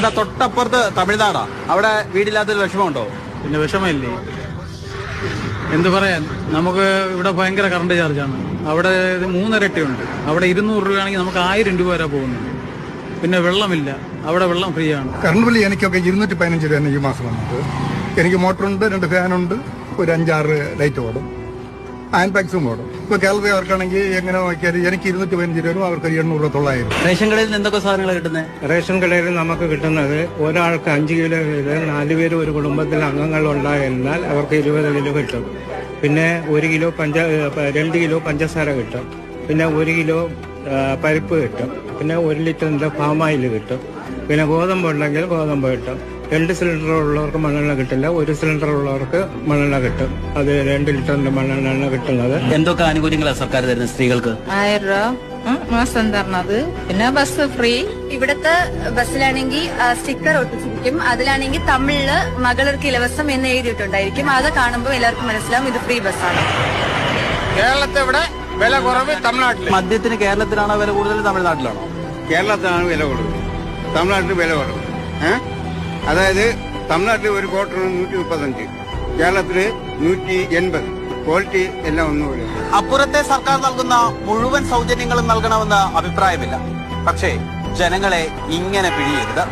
ഇവിടെ തൊട്ടപ്പുറത്ത് തമിഴ്നാടാ. അവിടെ വീടില്ലാത്തൊരു വിഷമമുണ്ടോ? പിന്നെ വിഷമമില്ലേ, എന്ത് പറയാൻ. നമുക്ക് ഇവിടെ ഭയങ്കര കറണ്ട് ചാർജാണ്. അവിടെ 3 ഇരട്ടിയുണ്ട്. അവിടെ 200 രൂപയാണെങ്കിൽ നമുക്ക് 1000 രൂപ വരെ പോകുന്നുണ്ട്. പിന്നെ വെള്ളമില്ല, അവിടെ വെള്ളം ഫ്രീ ആണ്. കറണ്ട് ബില്ല് എനിക്കൊക്കെ 215 രൂപയാണ് ഈ മാസം വന്നത്. എനിക്ക് മോട്ടറുണ്ട്, 2 ഫാനുണ്ട്, ഒരു 5-6 ലൈറ്റ് ഓടും, ഹാൻഡ് പാക്സും ഓടും. ഇപ്പൊ കേരളത്തിലാർക്കാണെങ്കിൽ എങ്ങനെ നോക്കിയാൽ എനിക്ക് 215 രൂപ, അവർക്ക് 800 900. റേഷൻ കടയിൽ നിന്ന് എന്തൊക്കെ സാധനങ്ങൾ കിട്ടുന്നത്? റേഷൻ കടയിൽ നമുക്ക് കിട്ടുന്നത് ഒരാൾക്ക് 5 കിലോ വീത് 4 പേര് ഒരു കുടുംബത്തിൽ അംഗങ്ങൾ ഉണ്ടായിരുന്നാൽ അവർക്ക് 20 കിലോ കിട്ടും. പിന്നെ 2 കിലോ പഞ്ചസാര കിട്ടും. പിന്നെ 1 കിലോ പരിപ്പ് കിട്ടും. പിന്നെ 1 ലിറ്ററിന്റെ പാമായിൽ കിട്ടും. പിന്നെ ഗോതമ്പ് ഉണ്ടെങ്കിൽ ഗോതമ്പ് കിട്ടും. 2 സിലിണ്ടർ ഉള്ളവർക്ക് മണ്ണെണ്ണ കിട്ടില്ല, 1 സിലിണ്ടർ ഉള്ളവർക്ക് മണ്ണെണ്ണ കിട്ടും. അത് 2 ലിറ്ററിന്റെ മണ്ണെണ്ണ കിട്ടുന്നത്. എന്തൊക്കെ ആനുകൂല്യങ്ങളാണ് സർക്കാർ തരുന്നത് സ്ത്രീകൾക്ക്? 1000 രൂപ മാസം തരണത്. പിന്നെ ബസ് ഫ്രീ. ഇവിടുത്തെ ബസ്സിലാണെങ്കിൽ സ്റ്റിക്കർ ഒട്ടിച്ചിരിക്കും. അതിലാണെങ്കിൽ തമിഴില് മകളിർക്ക് ഇലവസം എന്ന് എഴുതിയിട്ടുണ്ടായിരിക്കും. അത് കാണുമ്പോൾ എല്ലാവർക്കും മനസ്സിലാവും ഇത് ഫ്രീ ബസ്സാണ്. കേരളത്തെ ഇവിടെ വില കുറവ് തമിഴ്നാട്ടിൽ. മദ്യത്തിന് കേരളത്തിലാണോ വില കൂടുതൽ, തമിഴ്നാട്ടിലാണോ? കേരളത്തിലാണ് വില കൂടുതൽ, തമിഴ്നാട്ടിൽ വില കുറവ്. അതായത് തമിഴ്നാട്ടിൽ ഒരു ക്വാർട്ടറിന് 135, കേരളത്തില് 180. ക്വാളിറ്റി എല്ലാം ഒന്നുമില്ല. അപ്പുറത്തെ സർക്കാർ നൽകുന്ന മുഴുവൻ സൗജന്യങ്ങളും നൽകണമെന്ന് അഭിപ്രായമില്ല. പക്ഷേ ജനങ്ങളെ ഇങ്ങനെ പിഴിയരുത്.